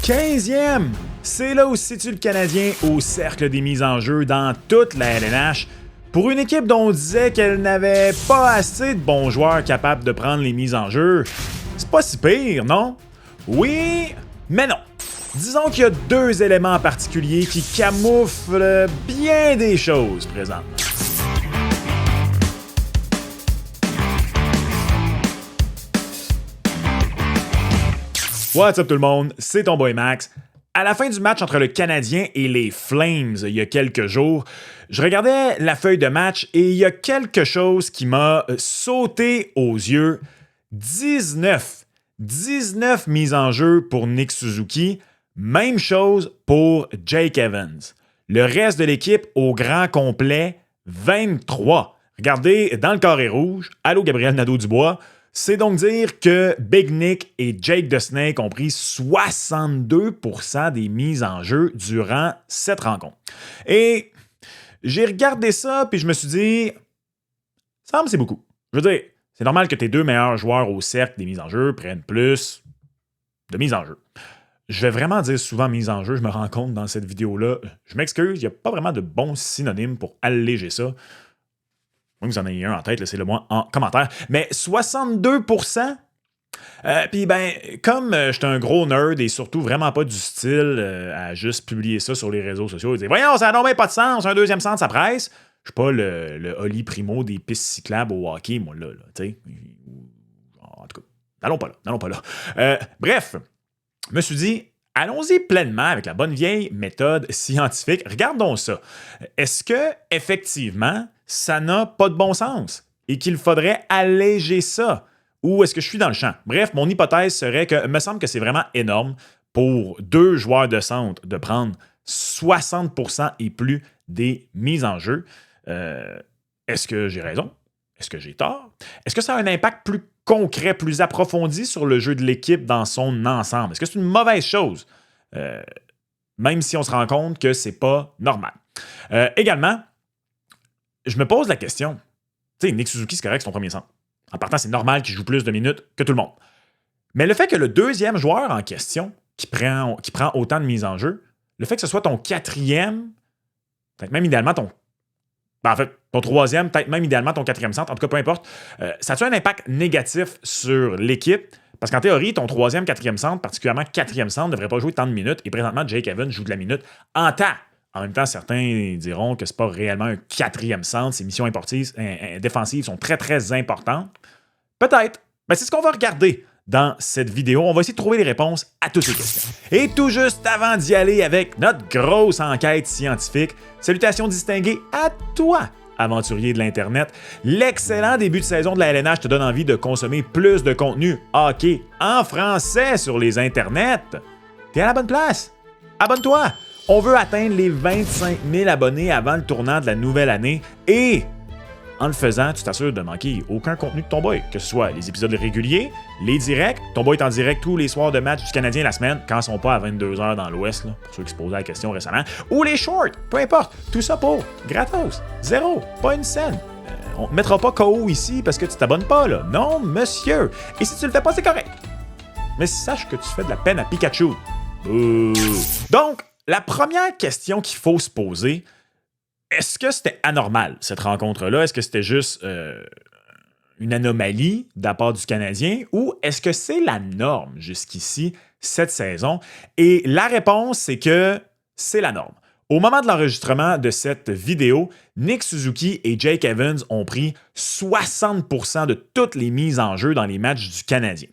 15e! C'est là où se situe le Canadien au cercle des mises en jeu dans toute la LNH. Pour une équipe dont on disait qu'elle n'avait pas assez de bons joueurs capables de prendre les mises en jeu, c'est pas si pire, non? Oui, mais non. Disons qu'il y a deux éléments particuliers qui camouflent bien des choses présentement. What's up tout le monde, c'est ton boy Max. À la fin du match entre le Canadien et les Flames il y a quelques jours, je regardais la feuille de match et il y a quelque chose qui m'a sauté aux yeux. 19 mises en jeu pour Nick Suzuki, même chose pour Jake Evans. Le reste de l'équipe au grand complet, 23. Regardez, dans le carré rouge, allô Gabriel Nadeau-Dubois, c'est donc dire que Big Nick et Jake the Snake ont pris 62% des mises en jeu durant cette rencontre. Et j'ai regardé ça, puis je me suis dit, ça me semble c'est beaucoup. Je veux dire, c'est normal que tes deux meilleurs joueurs au cercle des mises en jeu prennent plus de mises en jeu. Je vais vraiment dire souvent mise en jeu, je me rends compte dans cette vidéo-là. Je m'excuse, il n'y a pas vraiment de bons synonymes pour alléger ça. Moi, vous en ayez un en tête, laissez-le moi en commentaire. Mais 62%, puis ben, comme je suis un gros nerd et surtout vraiment pas du style à juste publier ça sur les réseaux sociaux et dire « Voyons, ça n'a même pas de sens, un deuxième centre, ça presse. » Je suis pas le Oli Primo des pistes cyclables au hockey, moi, là tu sais. En tout cas, n'allons pas là. Bref, je me suis dit, allons-y pleinement avec la bonne vieille méthode scientifique. Regardons ça. Est-ce que, effectivement, ça n'a pas de bon sens et qu'il faudrait alléger ça? Ou est-ce que je suis dans le champ? Bref, mon hypothèse serait que, il me semble que c'est vraiment énorme pour deux joueurs de centre de prendre 60% et plus des mises en jeu. Est-ce que j'ai raison? Est-ce que j'ai tort? Est-ce que ça a un impact plus concret, plus approfondi sur le jeu de l'équipe dans son ensemble? Est-ce que c'est une mauvaise chose? Même si on se rend compte que c'est pas normal. Également, je me pose la question. Tu sais, Nick Suzuki, c'est correct, c'est ton premier centre. En partant, c'est normal qu'il joue plus de minutes que tout le monde. Mais le fait que le deuxième joueur en question, qui prend autant de mises en jeu, le fait que ce soit ton quatrième, peut-être même idéalement ton troisième, peut-être même idéalement ton quatrième centre, en tout cas, peu importe, ça a un impact négatif sur l'équipe? Parce qu'en théorie, ton troisième, quatrième centre, particulièrement quatrième centre, ne devrait pas jouer tant de minutes. Et présentement, Jake Evans joue de la minute en temps. En même temps, certains diront que ce n'est pas réellement un quatrième centre. Ses missions défensives sont très, très importantes. Peut-être. Mais c'est ce qu'on va regarder dans cette vidéo. On va essayer de trouver les réponses à toutes ces questions. Et tout juste avant d'y aller avec notre grosse enquête scientifique, salutations distinguées à toi, aventurier de l'Internet. L'excellent début de saison de la LNH te donne envie de consommer plus de contenu hockey en français sur les internets. T'es à la bonne place. Abonne-toi. On veut atteindre les 25 000 abonnés avant le tournant de la nouvelle année et en le faisant, tu t'assures de manquer aucun contenu de ton boy, que ce soit les épisodes réguliers, les directs, ton boy est en direct tous les soirs de match du Canadien la semaine, quand ils sont pas à 22h dans l'Ouest, là, pour ceux qui se posaient la question récemment, ou les shorts, peu importe, tout ça pour gratos, zéro, pas une scène. On te mettra pas KO ici parce que tu t'abonnes pas, là. Non, monsieur. Et si tu le fais pas, c'est correct. Mais sache que tu fais de la peine à Pikachu. Donc, la première question qu'il faut se poser, est-ce que c'était anormal, cette rencontre-là? Est-ce que c'était juste une anomalie de la part du Canadien ou est-ce que c'est la norme jusqu'ici, cette saison? Et la réponse, c'est que c'est la norme. Au moment de l'enregistrement de cette vidéo, Nick Suzuki et Jake Evans ont pris 60% de toutes les mises en jeu dans les matchs du Canadien.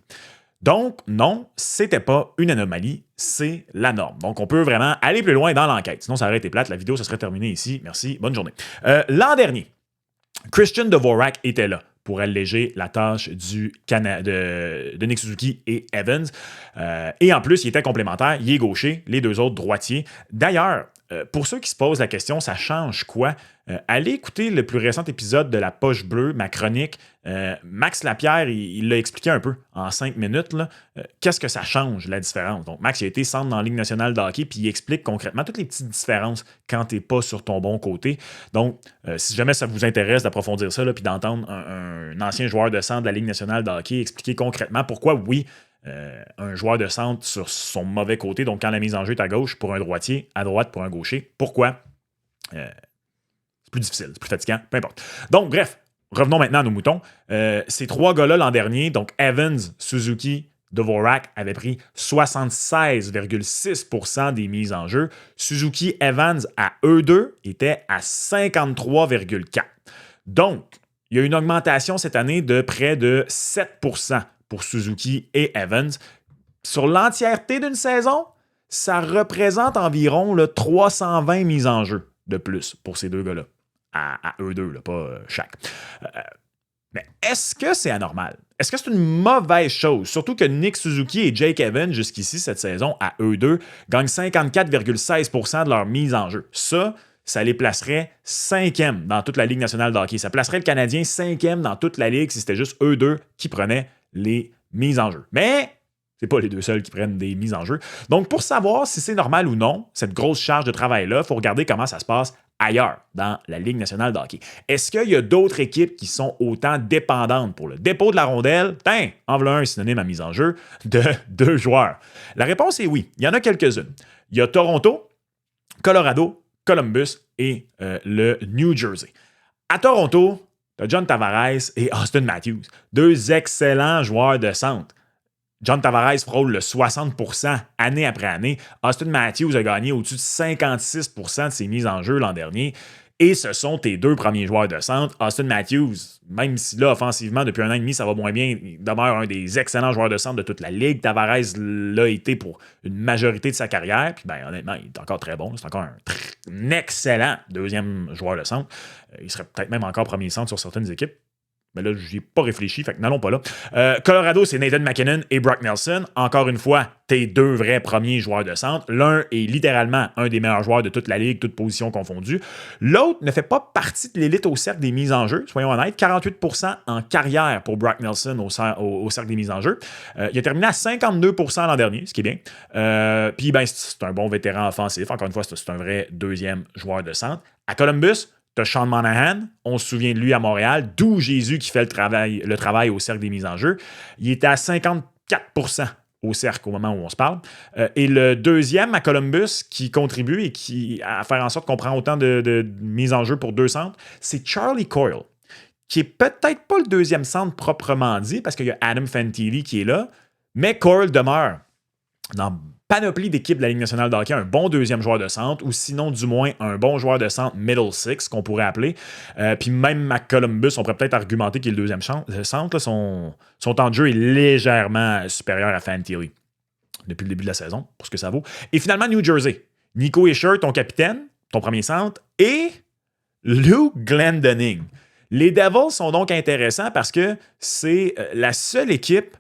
Donc, non, c'était pas une anomalie, c'est la norme. Donc, on peut vraiment aller plus loin dans l'enquête. Sinon, ça aurait été plate. La vidéo, ça serait terminé ici. Merci, bonne journée. L'an dernier, Christian Dvorak était là pour alléger la tâche de Nick Suzuki et Evans. Et en plus, il était complémentaire. Il est gaucher, les deux autres droitiers. D'ailleurs, pour ceux qui se posent la question, ça change quoi? Allez écouter le plus récent épisode de La Poche Bleue, ma chronique. Max Lapierre, il l'a expliqué un peu en 5 minutes. Là, qu'est-ce que ça change, la différence? Donc, Max, il a été centre dans la Ligue nationale de hockey, puis il explique concrètement toutes les petites différences quand tu n'es pas sur ton bon côté. Donc, si jamais ça vous intéresse d'approfondir ça, puis d'entendre un ancien joueur de centre de la Ligue nationale de hockey expliquer concrètement pourquoi, oui, un joueur de centre sur son mauvais côté. Donc, quand la mise en jeu est à gauche pour un droitier, à droite pour un gaucher. Pourquoi? C'est plus difficile, c'est plus fatigant, peu importe. Donc, bref, revenons maintenant à nos moutons. Ces trois gars-là l'an dernier, donc Evans, Suzuki, Dvorak avait pris 76,6% des mises en jeu. Suzuki, Evans, à eux deux, étaient à 53,4%. Donc, il y a une augmentation cette année de près de 7% pour Suzuki et Evans. Sur l'entièreté d'une saison, ça représente environ 320 mises en jeu de plus pour ces deux gars-là. À eux deux, pas chaque. Mais est-ce que c'est anormal? Est-ce que c'est une mauvaise chose? Surtout que Nick Suzuki et Jake Evans, jusqu'ici, cette saison, à eux deux, gagnent 54,16% de leur mise en jeu. Ça les placerait 5e dans toute la Ligue nationale de hockey. Ça placerait le Canadien 5e dans toute la Ligue si c'était juste eux deux qui prenaient les mises en jeu. Mais c'est pas les deux seuls qui prennent des mises en jeu. Donc, pour savoir si c'est normal ou non, cette grosse charge de travail-là, il faut regarder comment ça se passe ailleurs, dans la Ligue nationale de hockey. Est-ce qu'il y a d'autres équipes qui sont autant dépendantes pour le dépôt de la rondelle? En voilà un synonyme à mise en jeu de 2 joueurs. La réponse est oui. Il y en a quelques-unes. Il y a Toronto, Colorado, Columbus et le New Jersey. À Toronto, tu as John Tavares et Auston Matthews, 2 excellents joueurs de centre. John Tavares frôle le 60% année après année. Auston Matthews a gagné au-dessus de 56% de ses mises en jeu l'an dernier. Et ce sont tes 2 premiers joueurs de centre. Auston Matthews, même si là, offensivement, depuis 1 an et demi, ça va moins bien, il demeure un des excellents joueurs de centre de toute la Ligue. Tavares l'a été pour une majorité de sa carrière. Puis, honnêtement, il est encore très bon. C'est encore un excellent 2e joueur de centre. Il serait peut-être même encore premier centre sur certaines équipes. Mais là, je n'y ai pas réfléchi, fait que n'allons pas là. Colorado, c'est Nathan MacKinnon et Brock Nelson. Encore une fois, tes 2 vrais premiers joueurs de centre. L'un est littéralement un des meilleurs joueurs de toute la Ligue, toutes positions confondues. L'autre ne fait pas partie de l'élite au cercle des mises en jeu, soyons honnêtes. 48% en carrière pour Brock Nelson au cercle des mises en jeu. Il a terminé à 52% l'an dernier, ce qui est bien. Puis, c'est un bon vétéran offensif. Encore une fois, c'est un vrai 2e joueur de centre. À Columbus, tu as Sean Monahan, on se souvient de lui à Montréal, d'où Jésus qui fait le travail au cercle des mises en jeu. Il était à 54% au cercle au moment où on se parle. Et le 2e à Columbus qui contribue et qui à faire en sorte qu'on prend autant de mises en jeu pour 2 centres, c'est Charlie Coyle, qui est peut-être pas le 2e centre proprement dit, parce qu'il y a Adam Fantilli qui est là, mais Coyle demeure dans panoplie d'équipes de la Ligue nationale de hockey, un bon 2e joueur de centre, ou sinon, du moins, un bon joueur de centre middle six, qu'on pourrait appeler. Puis même à Columbus, on pourrait peut-être argumenter qu'il est le 2e centre. Là, son temps de jeu est légèrement supérieur à Fantilli depuis le début de la saison, pour ce que ça vaut. Et finalement, New Jersey. Nico Hischier, ton capitaine, ton premier centre, et Luke Glendening. Les Devils sont donc intéressants parce que c'est la seule équipe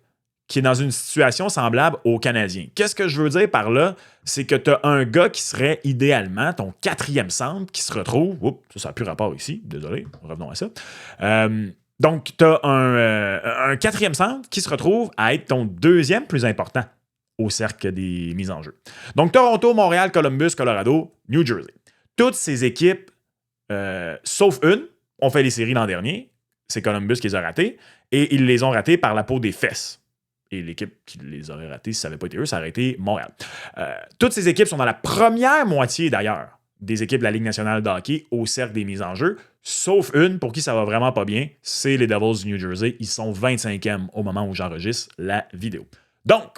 qui est dans une situation semblable aux Canadiens. Qu'est-ce que je veux dire par là? C'est que tu as un gars qui serait idéalement ton 4e centre qui se retrouve... Oups, ça n'a plus rapport ici. Désolé, revenons à ça. Donc, tu as un 4e centre qui se retrouve à être ton 2e plus important au cercle des mises en jeu. Donc, Toronto, Montréal, Columbus, Colorado, New Jersey. Toutes ces équipes, sauf une, ont fait les séries l'an dernier. C'est Columbus qui les a ratées. Et ils les ont ratées par la peau des fesses. Et l'équipe qui les aurait ratés, si ça n'avait pas été eux, ça aurait été Montréal. Toutes ces équipes sont dans la première moitié, d'ailleurs, des équipes de la Ligue nationale de hockey au cercle des mises en jeu, sauf une pour qui ça va vraiment pas bien, c'est les Devils du New Jersey. Ils sont 25e au moment où j'enregistre la vidéo. Donc,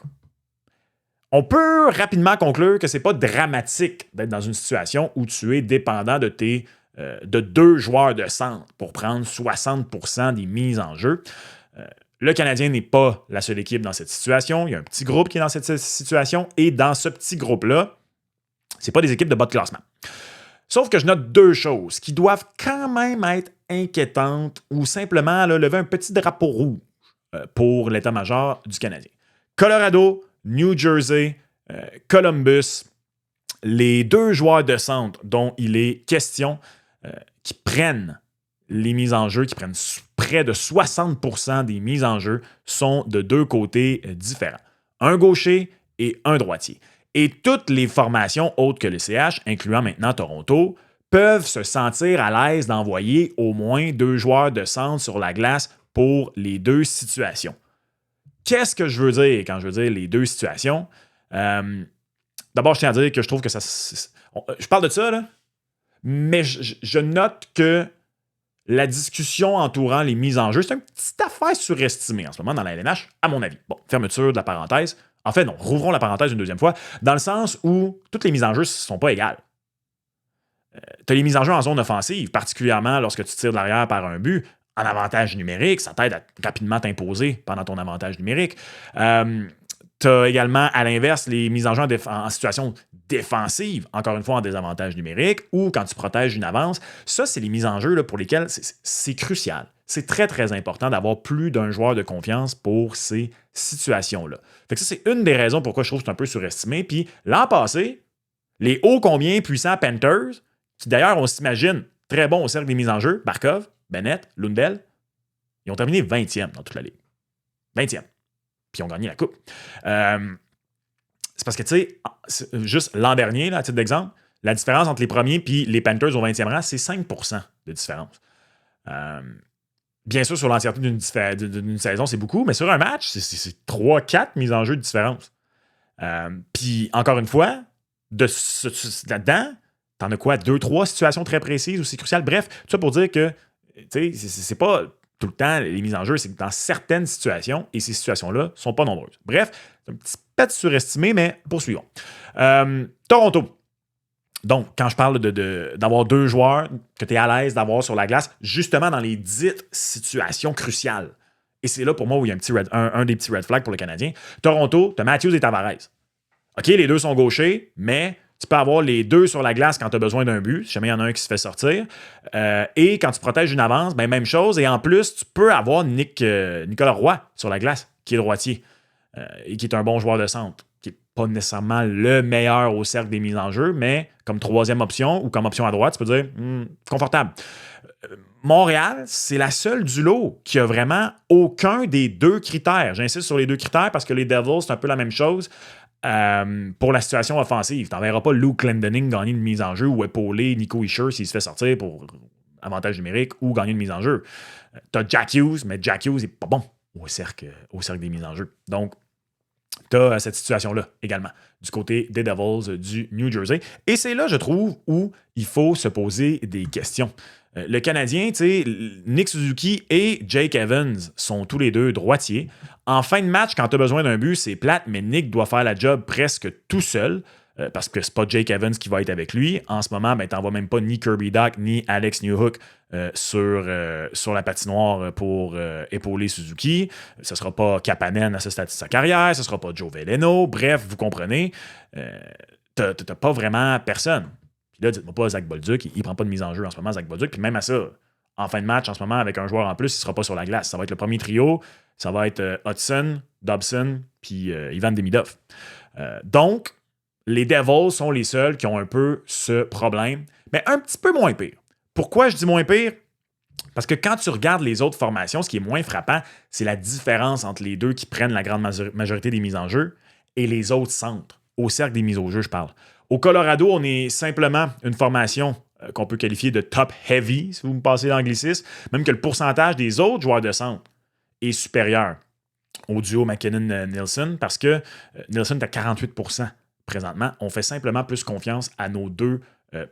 on peut rapidement conclure que c'est pas dramatique d'être dans une situation où tu es dépendant de 2 joueurs de centre pour prendre 60% des mises en jeu. Le Canadien n'est pas la seule équipe dans cette situation. Il y a un petit groupe qui est dans cette situation. Et dans ce petit groupe-là, c'est pas des équipes de bas de classement. Sauf que je note 2 choses qui doivent quand même être inquiétantes ou simplement lever un petit drapeau rouge pour l'état-major du Canadien. Colorado, New Jersey, Columbus, les 2 joueurs de centre dont il est question qui prennent les mises en jeu, qui prennent près de 60% des mises en jeu, sont de 2 côtés différents. Un gaucher et un droitier. Et toutes les formations autres que le CH, incluant maintenant Toronto, peuvent se sentir à l'aise d'envoyer au moins 2 joueurs de centre sur la glace pour les 2 situations. Qu'est-ce que je veux dire quand je veux dire les deux situations? D'abord, je tiens à dire que je trouve que ça... Je parle de ça, là, mais je note que la discussion entourant les mises en jeu, c'est une petite affaire surestimée en ce moment dans la LNH, à mon avis. Bon, fermeture de la parenthèse. En fait, non, rouvrons la parenthèse une deuxième fois, dans le sens où toutes les mises en jeu ne sont pas égales. Tu as les mises en jeu en zone offensive, particulièrement lorsque tu tires de l'arrière par un but, en avantage numérique, ça t'aide à rapidement t'imposer pendant ton avantage numérique. Tu as également, à l'inverse, les mises en jeu en situation défensive, encore une fois en désavantage numérique, ou quand tu protèges une avance. Ça, c'est les mises en jeu là, pour lesquelles c'est crucial. C'est très, très important d'avoir plus d'un joueur de confiance pour ces situations-là. Fait que ça, c'est une des raisons pourquoi je trouve que c'est un peu surestimé. Puis l'an passé, les ô combien puissants Panthers, qui d'ailleurs, on s'imagine, très bons au cercle des mises en jeu, Barkov, Bennett, Lundell, ils ont terminé 20e dans toute la ligue. 20e. Puis ils ont gagné la coupe. C'est parce que, tu sais, juste l'an dernier, là, à titre d'exemple, la différence entre les premiers et les Panthers au 20e rang, c'est 5% de différence. Bien sûr, sur l'entièreté d'une saison, c'est beaucoup, mais sur un match, c'est 3-4 mises en jeu de différence. Puis, encore une fois, là-dedans, t'en as quoi? 2-3 situations très précises ou c'est crucial. Bref, tout ça pour dire que, tu sais, c'est pas tout le temps les mises en jeu, c'est que dans certaines situations, et ces situations-là sont pas nombreuses. Bref, c'est un petit peu surestimé, mais poursuivons. Toronto. Donc, quand je parle d'avoir deux joueurs que tu es à l'aise d'avoir sur la glace, justement dans les dites situations cruciales. Et c'est là pour moi où il y a un des petits red flags pour le Canadien. Toronto, tu as Matthews et Tavares. OK, les deux sont gauchers, mais tu peux avoir les deux sur la glace quand tu as besoin d'un but, si jamais il y en a un qui se fait sortir. Et quand tu protèges une avance, ben même chose. Et en plus, tu peux avoir Nicolas Roy sur la glace, qui est droitier et qui est un bon joueur de centre, qui n'est pas nécessairement le meilleur au cercle des mises en jeu, mais comme troisième option ou comme option à droite, tu peux dire confortable. Montréal, c'est la seule du lot qui a vraiment aucun des deux critères. J'insiste sur les deux critères parce que les Devils, c'est un peu la même chose. Pour la situation offensive. Tu n'enverras pas Luke Glendening gagner une mise en jeu ou épauler Nico Hischier s'il se fait sortir pour avantage numérique ou gagner une mise en jeu. Tu as Jack Hughes, mais Jack Hughes n'est pas bon au cercle des mises en jeu. Donc, tu as cette situation-là également du côté des Devils du New Jersey. Et c'est là, je trouve, où il faut se poser des questions. Le Canadien, tu sais, Nick Suzuki et Jake Evans sont tous les deux droitiers. En fin de match, quand tu as besoin d'un but, c'est plate, mais Nick doit faire la job presque tout seul. Parce que c'est pas Jake Evans qui va être avec lui. En ce moment, ben, tu n'envoies même pas ni Kirby Dach ni Alex Newhook sur la patinoire pour épauler Suzuki. Ce ne sera pas Kapanen à ce stade de sa carrière. Ce ne sera pas Joe Veleno. Bref, vous comprenez. Tu n'as pas vraiment personne. Puis là, dites-moi pas Zach Bolduc. Il ne prend pas de mise en jeu en ce moment, Zach Bolduc. Puis même à ça, en fin de match, en ce moment, avec un joueur en plus, il ne sera pas sur la glace. Ça va être le premier trio. Ça va être Hudson, Dobson, puis Ivan Demidov. Donc, les Devils sont les seuls qui ont un peu ce problème, mais un petit peu moins pire. Pourquoi je dis moins pire? Parce que quand tu regardes les autres formations, ce qui est moins frappant, c'est la différence entre les deux qui prennent la grande majorité des mises en jeu et les autres centres. Au cercle des mises au jeu, je parle. Au Colorado, on est simplement une formation qu'on peut qualifier de top-heavy, si vous me passez l'anglicisme, même que le pourcentage des autres joueurs de centre est supérieur au duo McKinnon-Nielsen parce que Nielsen est à 48%. Présentement, on fait simplement plus confiance à nos deux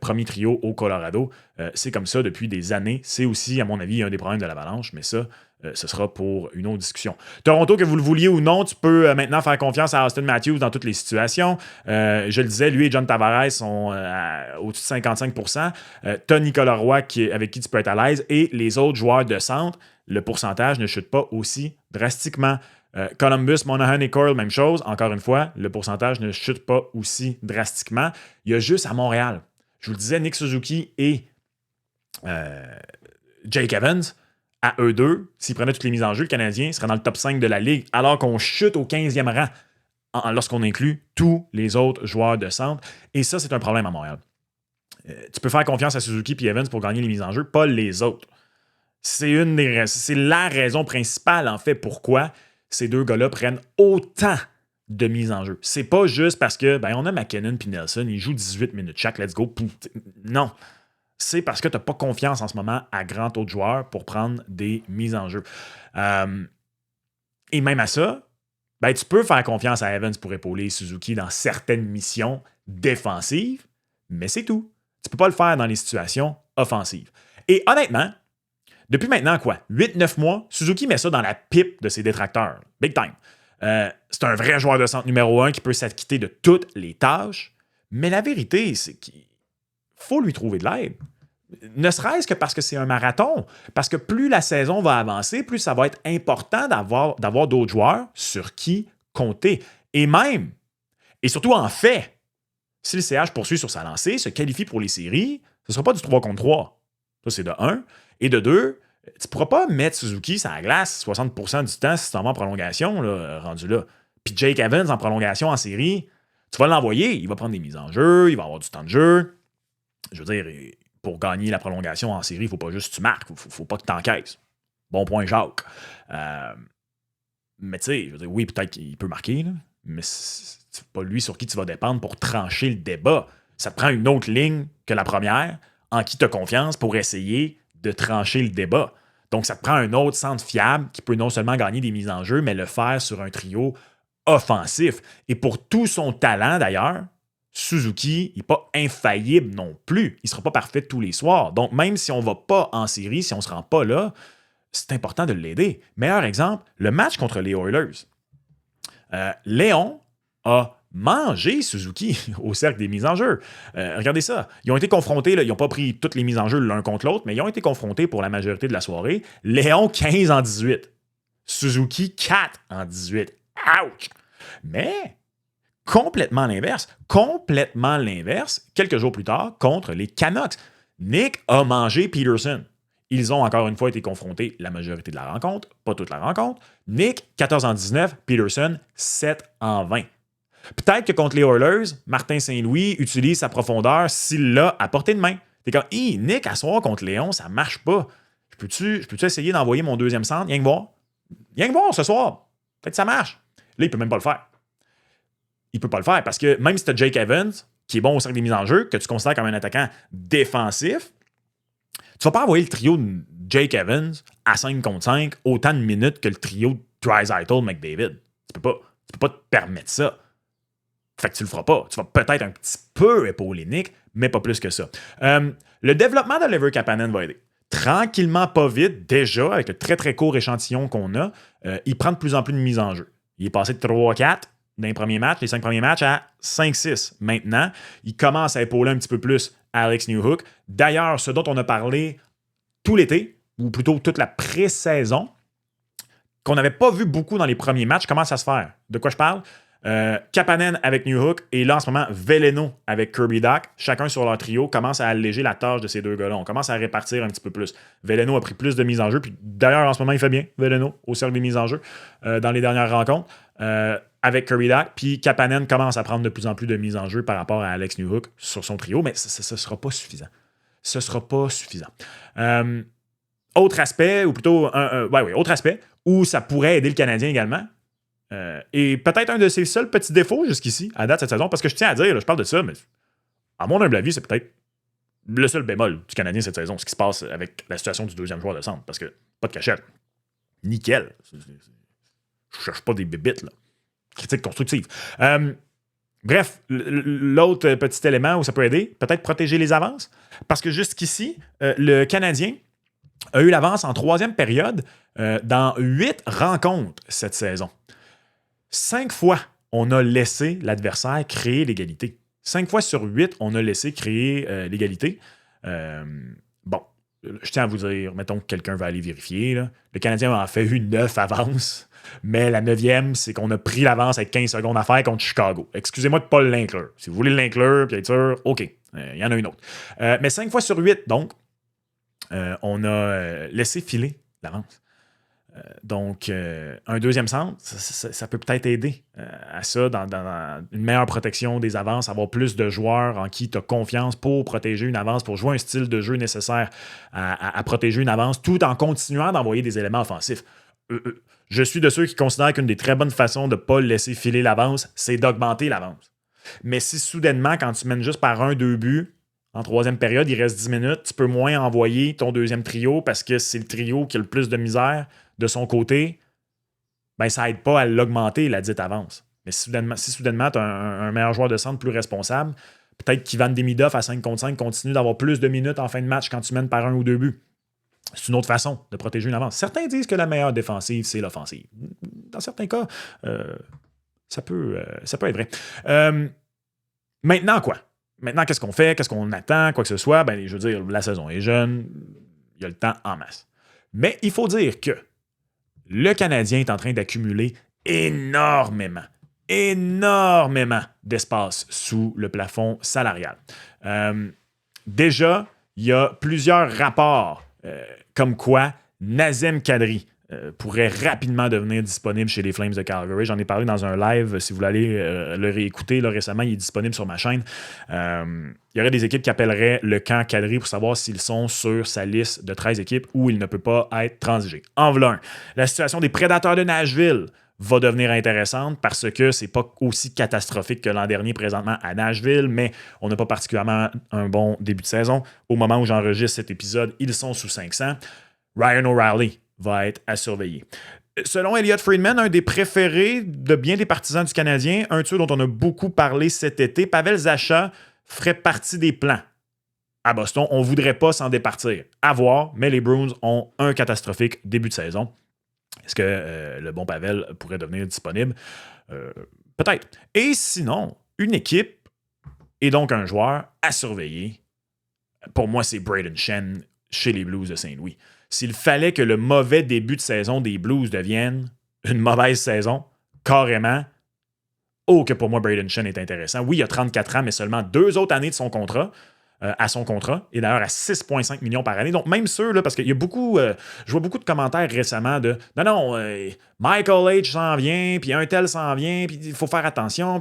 premiers trios au Colorado. C'est comme ça depuis des années. C'est aussi, à mon avis, un des problèmes de l'Avalanche, mais ça, ce sera pour une autre discussion. Toronto, que vous le vouliez ou non, tu peux maintenant faire confiance à Austin Matthews dans toutes les situations. Je le disais, lui et John Tavares sont au-dessus de 55%. Tu as Nicolas Roy avec qui tu peux être à l'aise et les autres joueurs de centre, le pourcentage ne chute pas aussi drastiquement. Columbus, Monahan et Coyle, même chose. Encore une fois, le pourcentage ne chute pas aussi drastiquement. Il y a juste à Montréal. Je vous le disais, Nick Suzuki et Jake Evans, à eux deux, s'ils prenaient toutes les mises en jeu, le Canadien serait dans le top 5 de la Ligue, alors qu'on chute au 15e rang lorsqu'on inclut tous les autres joueurs de centre. Et ça, c'est un problème à Montréal. Tu peux faire confiance à Suzuki et Evans pour gagner les mises en jeu, pas les autres. C'est la raison principale, en fait, pourquoi ces deux gars-là prennent autant de mises en jeu. C'est pas juste parce que on a McKinnon et Nelson, ils jouent 18 minutes chaque, let's go. Non. C'est parce que tu n'as pas confiance en ce moment à grand autre joueur pour prendre des mises en jeu. Et même à ça, ben, tu peux faire confiance à Evans pour épauler Suzuki dans certaines missions défensives, mais c'est tout. Tu peux pas le faire dans les situations offensives. Et honnêtement, depuis maintenant, 8-9 mois, Suzuki met ça dans la pipe de ses détracteurs. Big time. C'est un vrai joueur de centre numéro 1 qui peut s'acquitter de toutes les tâches, mais la vérité, c'est qu'il faut lui trouver de l'aide. Ne serait-ce que parce que c'est un marathon. Parce que plus la saison va avancer, plus ça va être important d'avoir d'autres joueurs sur qui compter. Et même, et surtout en fait, si le CH poursuit sur sa lancée, se qualifie pour les séries, ce ne sera pas du 3 contre 3. Ça, c'est de 1. Et de 2, tu ne pourras pas mettre Suzuki sur la glace 60% du temps si tu t'en vas en prolongation, là, rendu là. Puis Jake Evans en prolongation en série, tu vas l'envoyer. Il va prendre des mises en jeu, il va avoir du temps de jeu. Je veux dire, pour gagner la prolongation en série, il ne faut pas juste que tu marques, il ne faut pas que tu encaisses. Bon point, Jacques. Mais tu sais, je veux dire, oui, peut-être qu'il peut marquer, là, mais c'est pas lui sur qui tu vas dépendre pour trancher le débat. Ça te prend une autre ligne que la première en qui tu as confiance pour essayer de trancher le débat. Donc, ça te prend un autre centre fiable qui peut non seulement gagner des mises en jeu, mais le faire sur un trio offensif. Et pour tout son talent, d'ailleurs, Suzuki n'est pas infaillible non plus. Il ne sera pas parfait tous les soirs. Donc, même si on ne va pas en série, si on ne se rend pas là, c'est important de l'aider. Meilleur exemple, le match contre les Oilers. Léon a mangé Suzuki au cercle des mises en jeu. Regardez ça. Ils ont été confrontés, là, ils n'ont pas pris toutes les mises en jeu l'un contre l'autre, mais ils ont été confrontés pour la majorité de la soirée. Léon, 15 en 18. Suzuki, 4 en 18. Ouch! Mais complètement l'inverse, quelques jours plus tard, contre les Canucks. Nick a mangé Peterson. Ils ont encore une fois été confrontés la majorité de la rencontre, pas toute la rencontre. Nick, 14 en 19, Peterson, 7 en 20. Peut-être que contre les Oilers, Martin Saint-Louis utilise sa profondeur s'il l'a à portée de main. T'es comme, Nick, à soir contre Léon, ça marche pas. Je peux-tu essayer d'envoyer mon deuxième centre? Rien que voir. Rien que voir ce soir. Peut-être que ça marche. Là, il peut même pas le faire. Il peut pas le faire parce que même si tu as Jake Evans, qui est bon au cercle des mises en jeu, que tu considères comme un attaquant défensif, tu vas pas envoyer le trio de Jake Evans à 5 contre 5 autant de minutes que le trio de Draisaitl McDavid. Tu peux pas te permettre ça. Fait que tu le feras pas. Tu vas peut-être un petit peu épauler Nick, mais pas plus que ça. Le développement d'Oliver Kapanen va aider. Tranquillement, pas vite, déjà, avec le très très court échantillon qu'on a, il prend de plus en plus de mises en jeu. Il est passé de 3-4 dans les premiers matchs, les 5 premiers matchs, à 5-6. Maintenant, il commence à épauler un petit peu plus Alex Newhook. D'ailleurs, ce dont on a parlé tout l'été, ou plutôt toute la pré-saison, qu'on n'avait pas vu beaucoup dans les premiers matchs, commence à se faire. De quoi je parle? Kapanen avec Newhook et là en ce moment Veleno avec Kirby Dach, chacun sur leur trio, commence à alléger la tâche de ces deux gars-là. On commence à répartir un petit peu plus. Veleno a pris plus de mises en jeu, puis d'ailleurs en ce moment il fait bien, Veleno, au cercle des mises en jeu dans les dernières rencontres avec Kirby Dach, puis Kapanen commence à prendre de plus en plus de mises en jeu par rapport à Alex Newhook sur son trio, mais ce ne sera pas suffisant. Ce ne sera pas suffisant. Autre aspect, ou plutôt autre aspect où ça pourrait aider le Canadien également. Et peut-être un de ses seuls petits défauts jusqu'ici, à date cette saison, parce que je tiens à dire, là, je parle de ça, mais à mon humble avis, c'est peut-être le seul bémol du Canadien cette saison, ce qui se passe avec la situation du deuxième joueur de centre, parce que pas de cachette. Nickel. Je cherche pas des bébites, là. Critique constructive. Bref, l'autre petit élément où ça peut aider, peut-être protéger les avances, parce que jusqu'ici, le Canadien a eu l'avance en troisième période dans 8 rencontres cette saison. 5 fois, on a laissé l'adversaire créer l'égalité. 5 fois sur 8, on a laissé créer l'égalité. Bon, je tiens à vous dire, mettons que quelqu'un va aller vérifier. Là. Le Canadien a fait eu 9 avances, mais la 9e, c'est qu'on a pris l'avance avec 15 secondes à faire contre Chicago. Excusez-moi de ne pas l'inclure. Si vous voulez l'inclure, puis être sûr, OK, il y en a une autre. Mais 5 fois sur 8, donc, on a laissé filer l'avance. Donc, un deuxième centre, ça peut peut-être aider à ça, dans une meilleure protection des avances, avoir plus de joueurs en qui tu as confiance pour protéger une avance, pour jouer un style de jeu nécessaire à protéger une avance, tout en continuant d'envoyer des éléments offensifs. Je suis de ceux qui considèrent qu'une des très bonnes façons de ne pas laisser filer l'avance, c'est d'augmenter l'avance. Mais si soudainement, quand tu mènes juste par 1-2 buts, en troisième période, il reste 10 minutes, tu peux moins envoyer ton deuxième trio parce que c'est le trio qui a le plus de misère de son côté. ben ça aide pas à l'augmenter, la dite avance. Mais si soudainement tu as un meilleur joueur de centre plus responsable, peut-être qu'Ivan Demidov à 5 contre 5 continue d'avoir plus de minutes en fin de match quand tu mènes par 1 ou 2 buts. C'est une autre façon de protéger une avance. Certains disent que la meilleure défensive, c'est l'offensive. Dans certains cas, ça peut être vrai. Maintenant, quoi? Maintenant, qu'est-ce qu'on fait? Qu'est-ce qu'on attend? Quoi que ce soit? Ben, je veux dire, la saison est jeune. Il y a le temps en masse. Mais il faut dire que le Canadien est en train d'accumuler énormément d'espace sous le plafond salarial. Déjà, il y a plusieurs rapports comme quoi Nazem Kadri pourrait rapidement devenir disponible chez les Flames de Calgary. J'en ai parlé dans un live. Si vous voulez aller le réécouter, là, récemment, il est disponible sur ma chaîne. Il y aurait des équipes qui appelleraient le camp Kadri pour savoir s'ils sont sur sa liste de 13 équipes où il ne peut pas être transigé. En voilà un. La situation des Prédateurs de Nashville va devenir intéressante parce que c'est pas aussi catastrophique que l'an dernier présentement à Nashville, mais on n'a pas particulièrement un bon début de saison. Au moment où j'enregistre cet épisode, ils sont sous 500. Ryan O'Reilly va être à surveiller. Selon Elliot Friedman, un des préférés de bien des partisans du Canadien, un tueur dont on a beaucoup parlé cet été, Pavel Zacha ferait partie des plans. À Boston, on ne voudrait pas s'en départir. À voir, mais les Bruins ont un catastrophique début de saison. Est-ce que le bon Pavel pourrait devenir disponible? Peut-être. Et sinon, une équipe et donc un joueur à surveiller, pour moi, c'est Brayden Schenn chez les Blues de Saint-Louis. S'il fallait que le mauvais début de saison des Blues devienne une mauvaise saison, carrément, oh que pour moi, Brayden Schenn est intéressant. Oui, il a 34 ans, mais seulement 2 autres années de son contrat. À son contrat, et d'ailleurs à 6,5 millions par année. Donc, même ceux, là, parce qu'il y a beaucoup, je vois beaucoup de commentaires récemment de « Non, Michael H. s'en vient, puis un tel s'en vient, puis il faut faire attention. »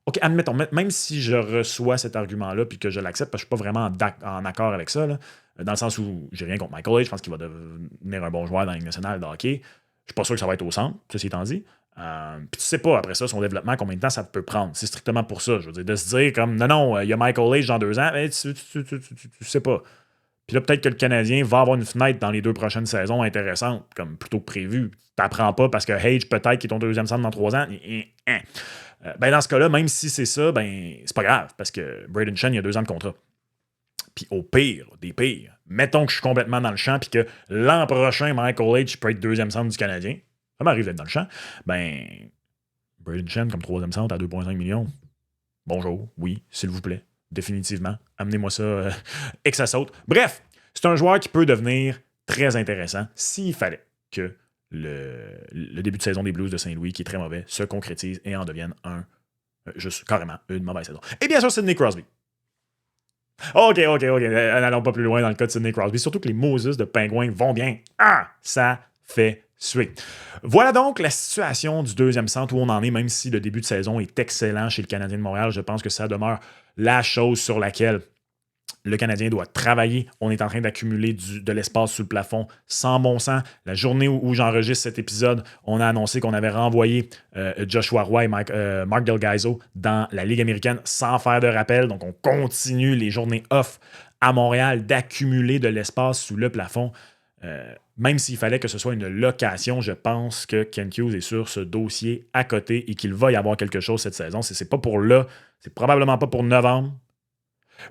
OK, admettons, même si je reçois cet argument-là, puis que je l'accepte, parce que je ne suis pas vraiment en accord avec ça, là, dans le sens où j'ai rien contre Michael H. Je pense qu'il va devenir un bon joueur dans la Ligue nationale de hockey. Je ne suis pas sûr que ça va être au centre, ceci étant dit. Puis tu sais pas, après ça, son développement, combien de temps ça peut prendre. C'est strictement pour ça. Je veux dire, de se dire comme, non, il y a Michael H dans 2 ans, mais tu sais pas. Puis là, peut-être que le Canadien va avoir une fenêtre dans les 2 prochaines saisons intéressante, comme plutôt que prévu. T'apprends pas parce que H, peut-être, qui est ton 2e centre dans 3 ans. Ben dans ce cas-là, même si c'est ça, ben c'est pas grave, parce que Brayden Schenn, il y a 2 ans de contrat. Puis au pire, des pires, mettons que je suis complètement dans le champ, puis que l'an prochain, Michael H peut être 2e centre du Canadien. Ça m'arrive d'être dans le champ. Ben, Brayden Schenn comme 3e centre à 2,5 millions. Bonjour, oui, s'il vous plaît. Définitivement. Amenez-moi ça et que ça saute. Bref, c'est un joueur qui peut devenir très intéressant s'il fallait que le début de saison des Blues de Saint-Louis, qui est très mauvais, se concrétise et en devienne juste carrément une mauvaise saison. Et bien sûr, Sidney Crosby. OK. N'allons pas plus loin dans le cas de Sidney Crosby. Surtout que les Moses de Pingouins vont bien. Ah, ça fait suer. Voilà donc la situation du 2e centre où on en est, même si le début de saison est excellent chez le Canadien de Montréal. Je pense que ça demeure la chose sur laquelle le Canadien doit travailler. On est en train d'accumuler de l'espace sous le plafond sans bon sens. La journée où j'enregistre cet épisode, on a annoncé qu'on avait renvoyé Joshua Roy et Mark Del Gaizo dans la Ligue américaine sans faire de rappel. Donc, on continue les journées off à Montréal d'accumuler de l'espace sous le plafond. Même s'il fallait que ce soit une location, je pense que Kent Hughes est sur ce dossier à côté et qu'il va y avoir quelque chose cette saison. C'est pas pour là, c'est probablement pas pour novembre.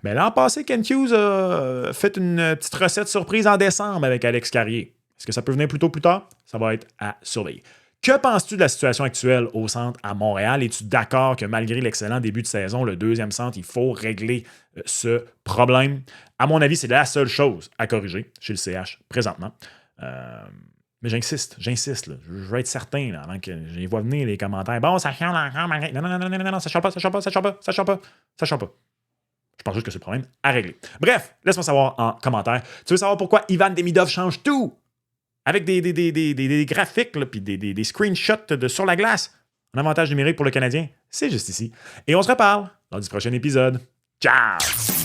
Mais l'an passé, Kent Hughes a fait une petite recette surprise en décembre avec Alex Carrier. Est-ce que ça peut venir plus tard? Ça va être à surveiller. Que penses-tu de la situation actuelle au centre à Montréal? Es-tu d'accord que malgré l'excellent début de saison, le 2e centre, il faut régler ce problème? À mon avis, c'est la seule chose à corriger chez le CH présentement. Mais j'insiste, là. Je veux être certain là, avant que je les vois venir les commentaires. Bon, ça chiale encore, non, ça chiale pas. Je pense juste que c'est le problème à régler. Bref, laisse-moi savoir en commentaire. Tu veux savoir pourquoi Ivan Demidov change tout? Avec des graphiques, puis des screenshots sur la glace. Un avantage numérique pour le Canadien, c'est juste ici. Et on se reparle dans du prochain épisode. Ciao!